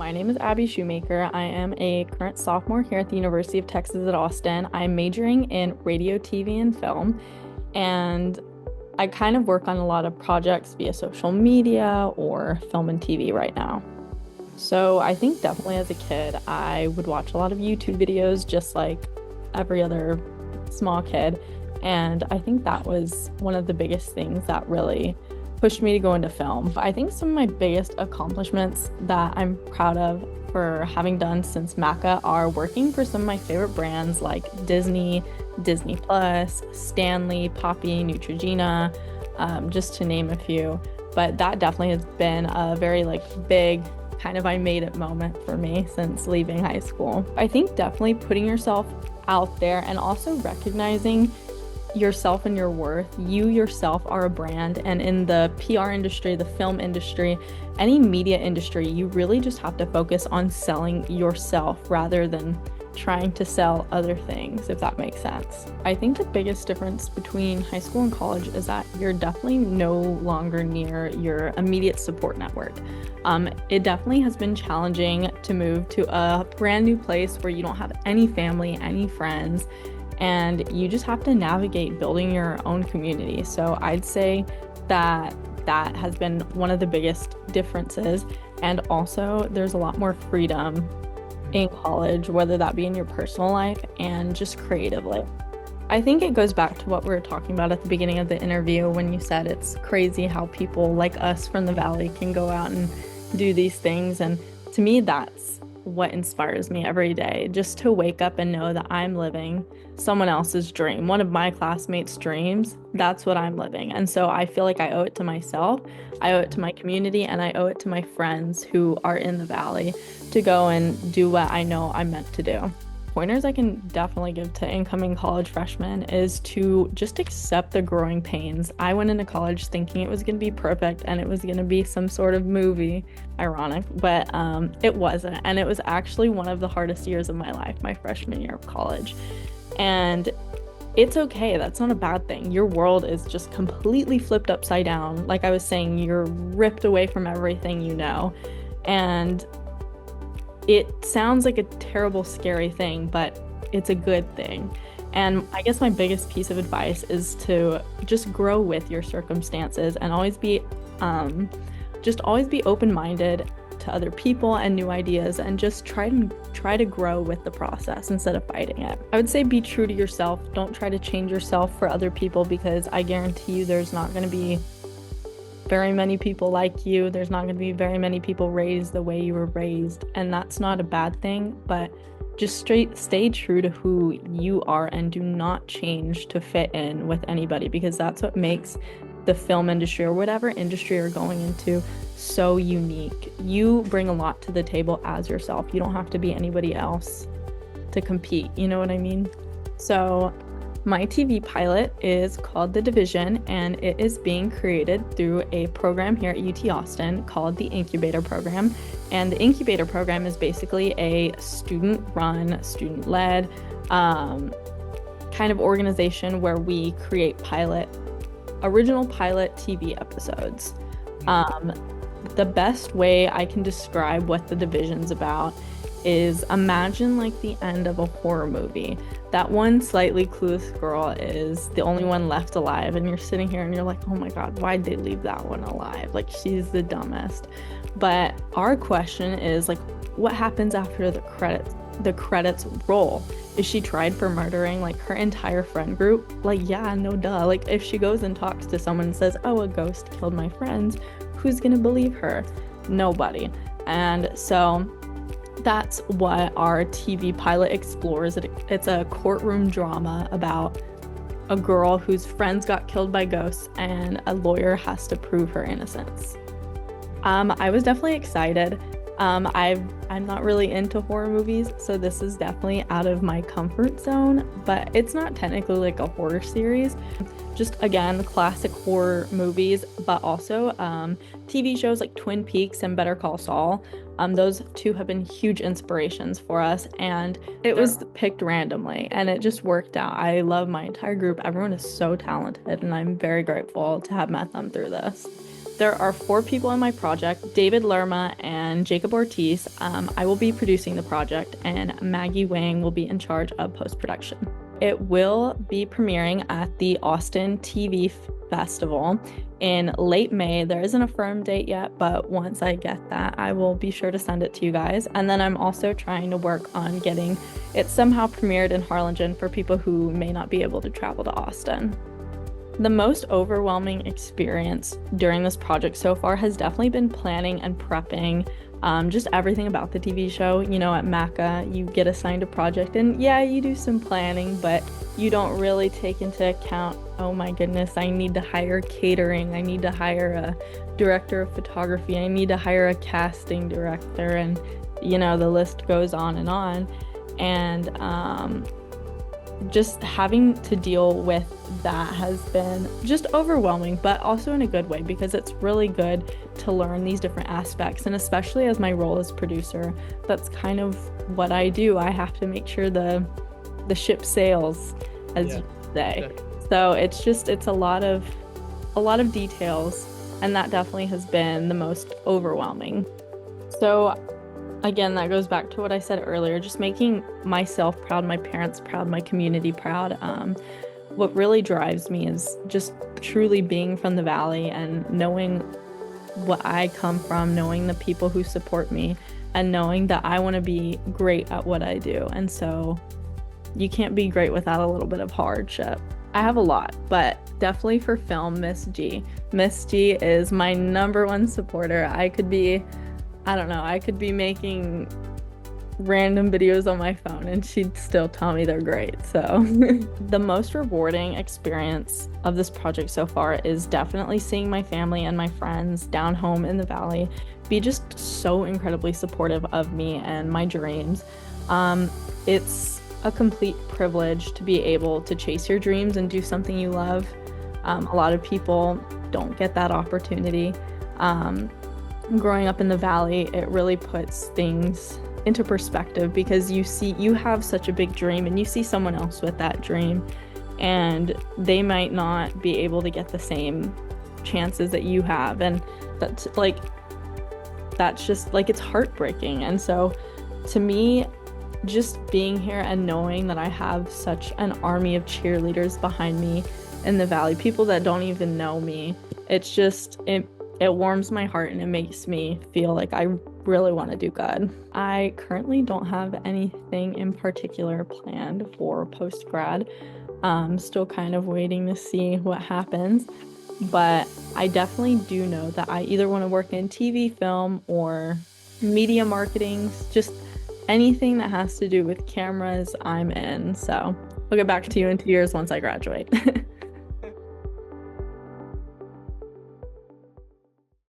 My name is Abby Shewmaker. I am a current sophomore here at the University of Texas at Austin. I'm majoring in radio, TV, and film, and I kind of work on a lot of projects via social media or film and TV right now. So I think definitely as a kid, I would watch a lot of YouTube videos just like every other small kid. And I think that was one of the biggest things that really pushed me to go into film. I think some of my biggest accomplishments that I'm proud of for having done since MACA are working for some of my favorite brands like Disney, Disney Plus, Stanley, Poppy, Neutrogena, just to name a few. But that definitely has been a very big kind of I made it moment for me since leaving high school. I think definitely putting yourself out there and also recognizing yourself and your worth. You yourself are a brand, and in the PR industry, the film industry, any media industry, you really just have to focus on selling yourself rather than trying to sell other things, if that makes sense. I think the biggest difference between high school and college is that you're definitely no longer near your immediate support network. It definitely has been challenging to move to a brand new place where you don't have any family, any friends, and you just have to navigate building your own community. So I'd say that has been one of the biggest differences. And also there's a lot more freedom in college, whether that be in your personal life and just creatively. I think it goes back to what we were talking about at the beginning of the interview when you said it's crazy how people like us from the Valley can go out and do these things. And to me, that's what inspires me every day, just to wake up and know that I'm living someone else's dream, one of my classmates' dreams. That's what I'm living. And so I feel like I owe it to myself, I owe it to my community, and I owe it to my friends who are in the Valley to go and do what I know I'm meant to do. Pointers I can definitely give to incoming college freshmen is to just accept the growing pains. I went into college thinking it was going to be perfect and it was going to be some sort of movie, ironic, but it wasn't. And it was actually one of the hardest years of my life, my freshman year of college. And it's okay. That's not a bad thing. Your world is just completely flipped upside down. Like I was saying, you're ripped away from everything you know. And it sounds like a terrible, scary thing, but it's a good thing. And I guess my biggest piece of advice is to just grow with your circumstances and always be open-minded to other people and new ideas, and just try to grow with the process instead of fighting it. I would say be true to yourself. Don't try to change yourself for other people, because I guarantee you there's not going to be very many people like you. There's not going to be very many people raised the way you were raised, and that's not a bad thing, but just stay true to who you are and do not change to fit in with anybody, because that's what makes the film industry or whatever industry you're going into so unique. You bring a lot to the table as yourself. You don't have to be anybody else to compete, you know what I mean? So my TV pilot is called The Division, and it is being created through a program here at UT Austin called the Incubator Program. And the Incubator Program is basically a student-run, student-led kind of organization where we create original pilot TV episodes. The best way I can describe what The Division's about is imagine like the end of a horror movie. That one slightly clueless girl is the only one left alive, and you're sitting here and you're like, oh my God, why'd they leave that one alive? Like, she's the dumbest. But our question is like, what happens after the credits roll? Is she tried for murdering like her entire friend group? Like, yeah, no duh. Like, if she goes and talks to someone and says, oh, a ghost killed my friends, who's gonna believe her? Nobody. And so that's what our TV pilot explores. It's a courtroom drama about a girl whose friends got killed by ghosts, and a lawyer has to prove her innocence. I was definitely excited. I'm not really into horror movies, so this is definitely out of my comfort zone, but it's not technically like a horror series. Just, again, classic horror movies, but also TV shows like Twin Peaks and Better Call Saul. Those two have been huge inspirations for us, and it was picked randomly, and it just worked out. I love my entire group. Everyone is so talented, and I'm very grateful to have met them through this. There are 4 people in my project, David Lerma and Jacob Ortiz. I will be producing the project, and Maggie Wang will be in charge of post-production. It will be premiering at the Austin TV Festival in late May. There isn't a firm date yet, but once I get that, I will be sure to send it to you guys. And then I'm also trying to work on getting it somehow premiered in Harlingen for people who may not be able to travel to Austin. The most overwhelming experience during this project so far has definitely been planning and prepping, just everything about the TV show. You know, at MACA, you get assigned a project and yeah, you do some planning, but you don't really take into account, oh my goodness, I need to hire catering, I need to hire a director of photography, I need to hire a casting director, and you know, the list goes on. And just having to deal with that has been just overwhelming, but also in a good way, because it's really good to learn these different aspects. And especially as my role as producer, that's kind of what I do. I have to make sure the ship sails, as you say. So it's a lot of details, and that definitely has been the most overwhelming. So again, that goes back to what I said earlier, just making myself proud, my parents proud, my community proud. What really drives me is just truly being from the Valley and knowing what I come from, knowing the people who support me, and knowing that I want to be great at what I do. And so you can't be great without a little bit of hardship. I have a lot, but definitely for film, Miss G. Miss G is my #1 supporter. I could be making random videos on my phone and she'd still tell me they're great. So the most rewarding experience of this project so far is definitely seeing my family and my friends down home in the Valley be just so incredibly supportive of me and my dreams. It's a complete privilege to be able to chase your dreams and do something you love. A lot of people don't get that opportunity. Growing up in the Valley, it really puts things into perspective, because you have such a big dream and you see someone else with that dream and they might not be able to get the same chances that you have, and that's just like, it's heartbreaking. And so to me, just being here and knowing that I have such an army of cheerleaders behind me in the Valley, people that don't even know me, it warms my heart and it makes me feel like I really want to do good. I currently don't have anything in particular planned for post-grad. Still kind of waiting to see what happens, but I definitely do know that I either want to work in TV, film, or media marketing, just anything that has to do with cameras, I'm in. So I'll get back to you in 2 years once I graduate.